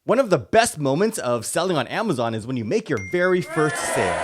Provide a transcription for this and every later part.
One of the best moments of selling on Amazon is when you make your very first sale.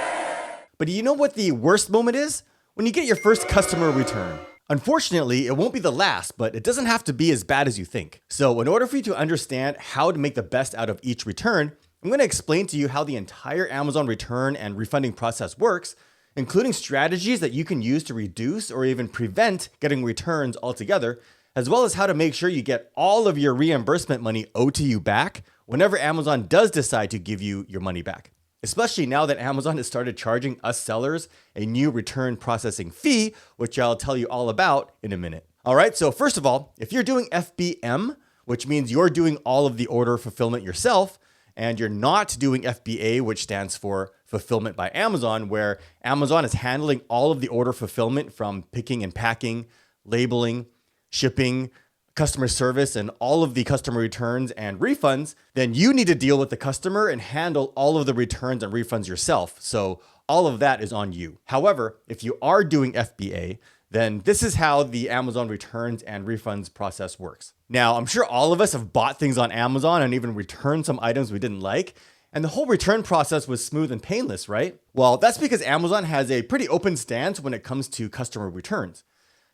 But do you know what the worst moment is? When you get your first customer return. Unfortunately, it won't be the last, but it doesn't have to be as bad as you think. So in order for you to understand how to make the best out of each return, I'm going to explain to you how the entire Amazon return and refunding process works, including strategies that you can use to reduce or even prevent getting returns altogether, as well as how to make sure you get all of your reimbursement money owed to you back whenever Amazon does decide to give you your money back. Especially now that Amazon has started charging us sellers a new return processing fee, which I'll tell you all about in a minute. All right, so first of all, if you're doing FBM, which means you're doing all of the order fulfillment yourself, and you're not doing FBA, which stands for Fulfillment by Amazon, where Amazon is handling all of the order fulfillment from picking and packing, labeling, shipping, customer service, and all of the customer returns and refunds, then you need to deal with the customer and handle all of the returns and refunds yourself. So all of that is on you. However, if you are doing FBA, then this is how the Amazon returns and refunds process works. Now, I'm sure all of us have bought things on Amazon and even returned some items we didn't like, and the whole return process was smooth and painless, right? Well, that's because Amazon has a pretty open stance when it comes to customer returns.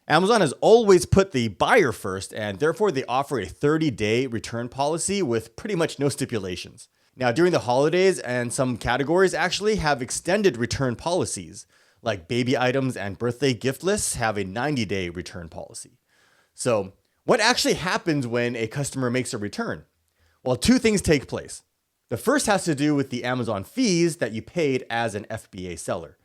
Amazon has always put the buyer first, and therefore they offer a 30-day return policy with pretty much no stipulations. Now, during the holidays, and some categories actually have extended return policies, like baby items and birthday gift lists have a 90-day return policy. So what actually happens when a customer makes a return? Well, two things take place. The first has to do with the Amazon fees that you paid as an FBA seller.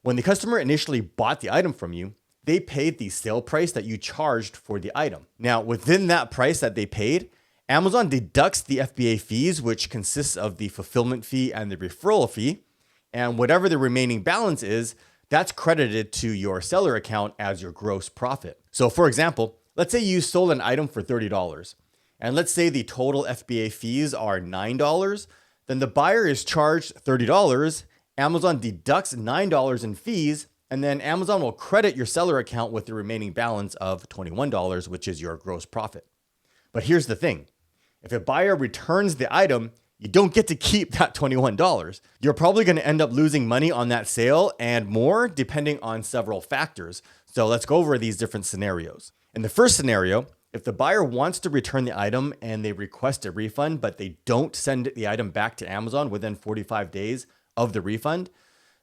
When the customer initially bought the item from you, they paid the sale price that you charged for the item. Now, within that price that they paid, Amazon deducts the FBA fees, which consists of the fulfillment fee and the referral fee, and whatever the remaining balance is, that's credited to your seller account as your gross profit. So for example, let's say you sold an item for $30, and let's say the total FBA fees are $9, then the buyer is charged $30, Amazon deducts $9 in fees, and then Amazon will credit your seller account with the remaining balance of $21, which is your gross profit. But here's the thing. If a buyer returns the item, you don't get to keep that $21. You're probably going to end up losing money on that sale and more depending on several factors. So let's go over these different scenarios. In the first scenario, if the buyer wants to return the item and they request a refund, but they don't send the item back to Amazon within 45 days of the refund,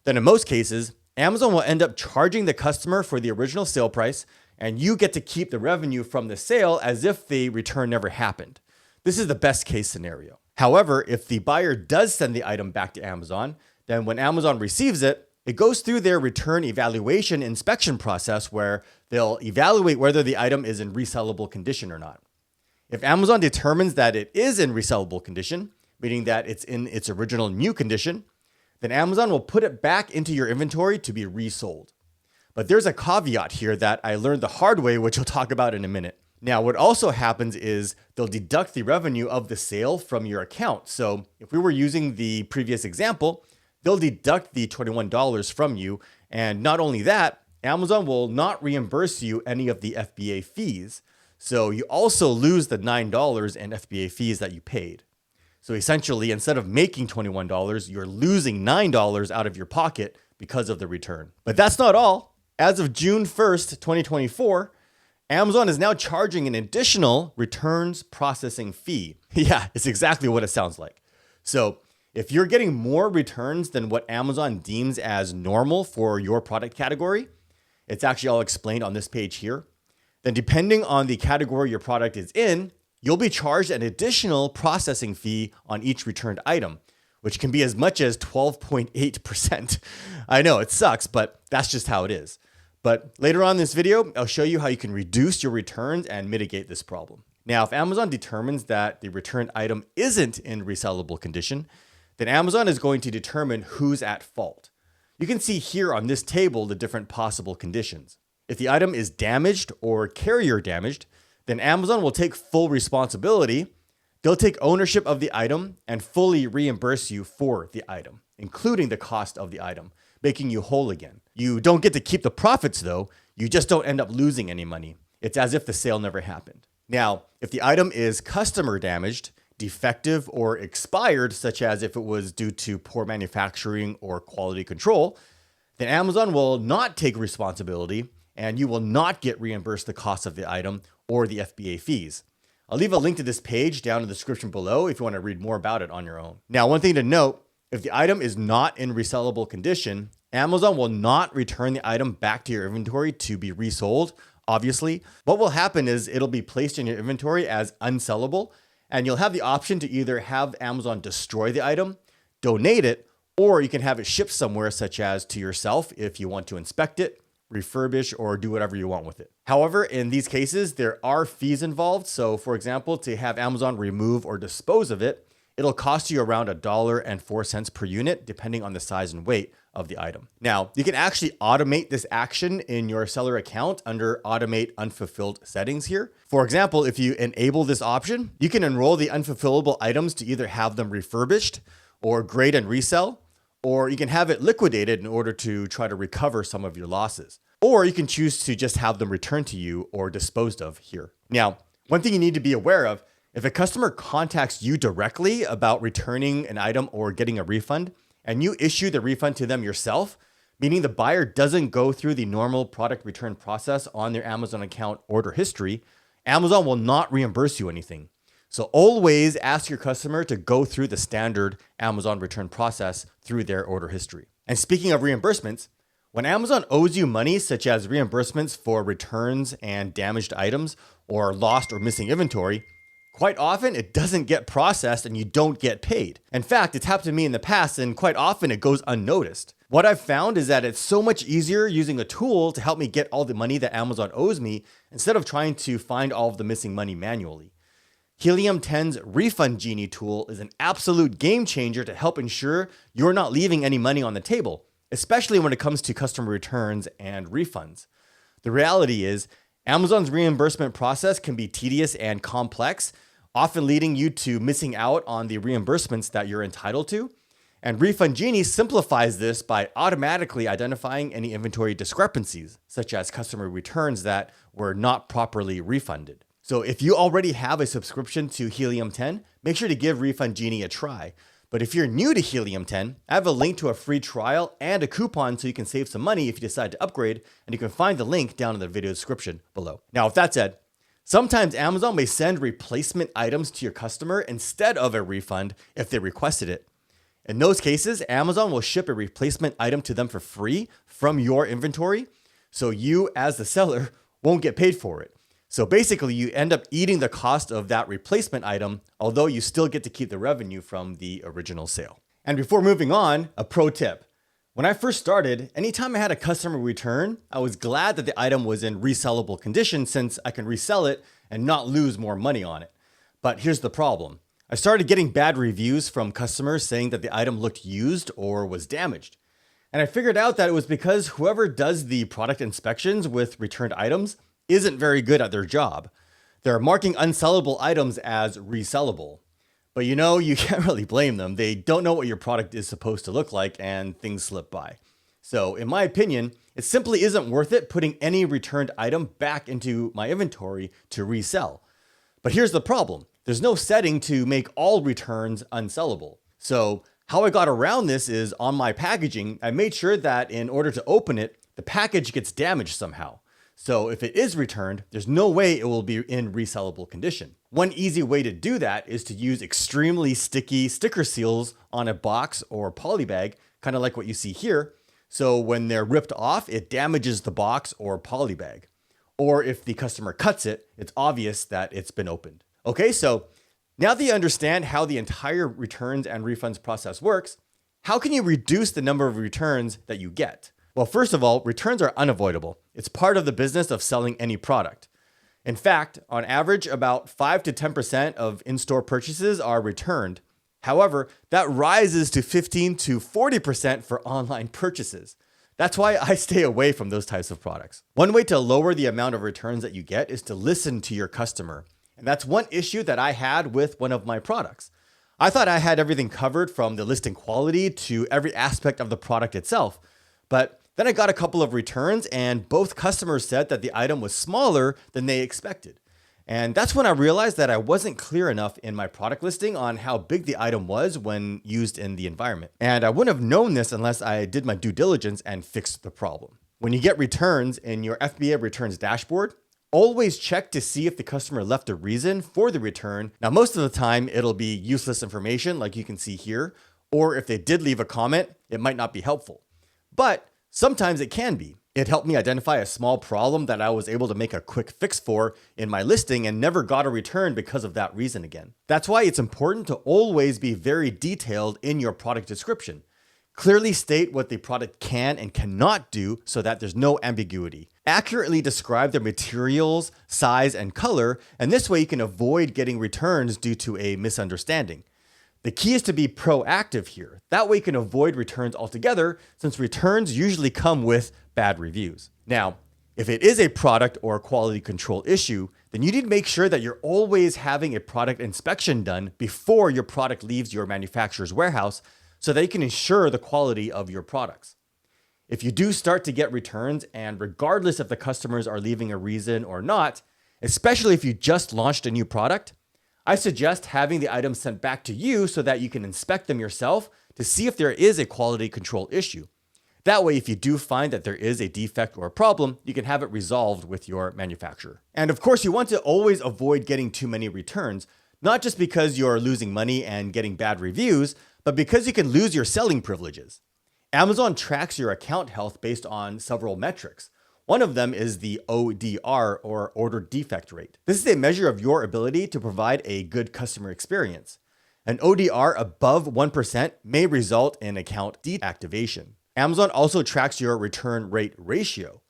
then in most cases, Amazon will end up charging the customer for the original sale price, and you get to keep the revenue from the sale as if the return never happened. This is the best case scenario. However, if the buyer does send the item back to Amazon, then when Amazon receives it, it goes through their return evaluation inspection process where they'll evaluate whether the item is in resellable condition or not. If Amazon determines that it is in resellable condition, meaning that it's in its original new condition, then Amazon will put it back into your inventory to be resold. But there's a caveat here that I learned the hard way, which I'll talk about in a minute. Now, what also happens is they'll deduct the revenue of the sale from your account. So if we were using the previous example, they'll deduct the $21 from you. And not only that, Amazon will not reimburse you any of the FBA fees. So you also lose the $9 in FBA fees that you paid. So essentially, instead of making $21, you're losing $9 out of your pocket because of the return. But that's not all. As of June 1st, 2024, Amazon is now charging an additional returns processing fee. Yeah, it's exactly what it sounds like. So if you're getting more returns than what Amazon deems as normal for your product category, it's actually all explained on this page here, then depending on the category your product is in, you'll be charged an additional processing fee on each returned item, which can be as much as 12.8%. I know it sucks, but that's just how it is. But later on in this video, I'll show you how you can reduce your returns and mitigate this problem. Now, if Amazon determines that the returned item isn't in resellable condition, then Amazon is going to determine who's at fault. You can see here on this table the different possible conditions. If the item is damaged or carrier damaged, then Amazon will take full responsibility. They'll take ownership of the item and fully reimburse you for the item, including the cost of the item, making you whole again. You don't get to keep the profits though. You just don't end up losing any money. It's as if the sale never happened. Now, if the item is customer damaged, defective or expired, such as if it was due to poor manufacturing or quality control, then Amazon will not take responsibility and you will not get reimbursed the cost of the item or the FBA fees. I'll leave a link to this page down in the description below if you want to read more about it on your own. Now, one thing to note, if the item is not in resellable condition, Amazon will not return the item back to your inventory to be resold, obviously. What will happen is it'll be placed in your inventory as unsellable, and you'll have the option to either have Amazon destroy the item, donate it, or you can have it shipped somewhere, such as to yourself if you want to inspect it, refurbish, or do whatever you want with it. However, in these cases, there are fees involved. So for example, to have Amazon remove or dispose of it, it'll cost you around $1.04 per unit, depending on the size and weight of the item. Now, you can actually automate this action in your seller account under Automate Unfulfilled settings here. For example, if you enable this option, you can enroll the unfulfillable items to either have them refurbished or grade and resell, or you can have it liquidated in order to try to recover some of your losses. Or you can choose to just have them returned to you or disposed of here. Now, one thing you need to be aware of, if a customer contacts you directly about returning an item or getting a refund, and you issue the refund to them yourself, meaning the buyer doesn't go through the normal product return process on their Amazon account order history, Amazon will not reimburse you anything. So always ask your customer to go through the standard Amazon return process through their order history. And speaking of reimbursements, when Amazon owes you money, such as reimbursements for returns and damaged items or lost or missing inventory, quite often it doesn't get processed and you don't get paid. In fact, it's happened to me in the past and quite often it goes unnoticed. What I've found is that it's so much easier using a tool to help me get all the money that Amazon owes me instead of trying to find all of the missing money manually. Helium 10's Refund Genie tool is an absolute game changer to help ensure you're not leaving any money on the table, especially when it comes to customer returns and refunds. The reality is, Amazon's reimbursement process can be tedious and complex, often leading you to missing out on the reimbursements that you're entitled to. And Refund Genie simplifies this by automatically identifying any inventory discrepancies, such as customer returns that were not properly refunded. So if you already have a subscription to Helium 10, make sure to give Refund Genie a try. But if you're new to Helium 10, I have a link to a free trial and a coupon so you can save some money if you decide to upgrade, and you can find the link down in the video description below. Now, with that said, sometimes Amazon may send replacement items to your customer instead of a refund if they requested it. In those cases, Amazon will ship a replacement item to them for free from your inventory, so you as the seller won't get paid for it. So basically, you end up eating the cost of that replacement item, although you still get to keep the revenue from the original sale. And before moving on, a pro tip. When I first started, anytime I had a customer return, I was glad that the item was in resellable condition since I can resell it and not lose more money on it. But here's the problem. I started getting bad reviews from customers saying that the item looked used or was damaged. And I figured out that it was because whoever does the product inspections with returned items isn't very good at their job. They're marking unsellable items as resellable. But you can't really blame them. They don't know what your product is supposed to look like and things slip by. So in my opinion, it simply isn't worth it putting any returned item back into my inventory to resell. But here's the problem. There's no setting to make all returns unsellable. So how I got around this is on my packaging, I made sure that in order to open it, the package gets damaged somehow. So if it is returned, there's no way it will be in resellable condition. One easy way to do that is to use extremely sticky sticker seals on a box or poly bag, kind of like what you see here. So when they're ripped off, it damages the box or poly bag. Or if the customer cuts it, it's obvious that it's been opened. Okay, so now that you understand how the entire returns and refunds process works, how can you reduce the number of returns that you get? Well, first of all, returns are unavoidable. It's part of the business of selling any product. In fact, on average, about 5 to 10% of in-store purchases are returned. However, that rises to 15 to 40% for online purchases. That's why I stay away from those types of products. One way to lower the amount of returns that you get is to listen to your customer. And that's one issue that I had with one of my products. I thought I had everything covered from the listing quality to every aspect of the product itself. But then I got a couple of returns and both customers said that the item was smaller than they expected. And that's when I realized that I wasn't clear enough in my product listing on how big the item was when used in the environment. And I wouldn't have known this unless I did my due diligence and fixed the problem. When you get returns in your FBA returns dashboard, always check to see if the customer left a reason for the return. Now, most of the time, it'll be useless information like you can see here, or if they did leave a comment, it might not be helpful. But sometimes it can be. It helped me identify a small problem that I was able to make a quick fix for in my listing and never got a return because of that reason again. That's why it's important to always be very detailed in your product description. Clearly state what the product can and cannot do so that there's no ambiguity. Accurately describe the materials, size, and color, and this way you can avoid getting returns due to a misunderstanding. The key is to be proactive here. That way you can avoid returns altogether, since returns usually come with bad reviews. Now, if it is a product or quality control issue, then you need to make sure that you're always having a product inspection done before your product leaves your manufacturer's warehouse so that you can ensure the quality of your products. If you do start to get returns, and regardless if the customers are leaving a reason or not, especially if you just launched a new product, I suggest having the items sent back to you so that you can inspect them yourself to see if there is a quality control issue. That way, if you do find that there is a defect or a problem, you can have it resolved with your manufacturer. And of course, you want to always avoid getting too many returns, not just because you're losing money and getting bad reviews, but because you can lose your selling privileges. Amazon tracks your account health based on several metrics. One of them is the ODR, or order defect rate. This is a measure of your ability to provide a good customer experience. An ODR above 1% may result in account deactivation. Amazon also tracks your return rate ratio.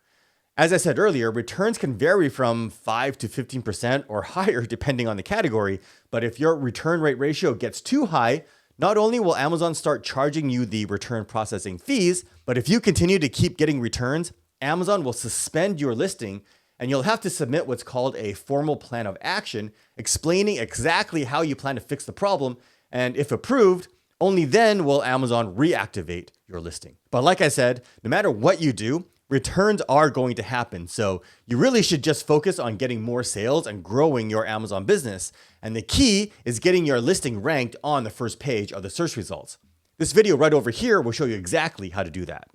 As I said earlier, returns can vary from 5 to 15% or higher depending on the category, but if your return rate ratio gets too high, not only will Amazon start charging you the return processing fees, but if you continue to keep getting returns, Amazon will suspend your listing and you'll have to submit what's called a formal plan of action, explaining exactly how you plan to fix the problem. And if approved, only then will Amazon reactivate your listing. But like I said, no matter what you do, returns are going to happen. So you really should just focus on getting more sales and growing your Amazon business. And the key is getting your listing ranked on the first page of the search results. This video right over here will show you exactly how to do that.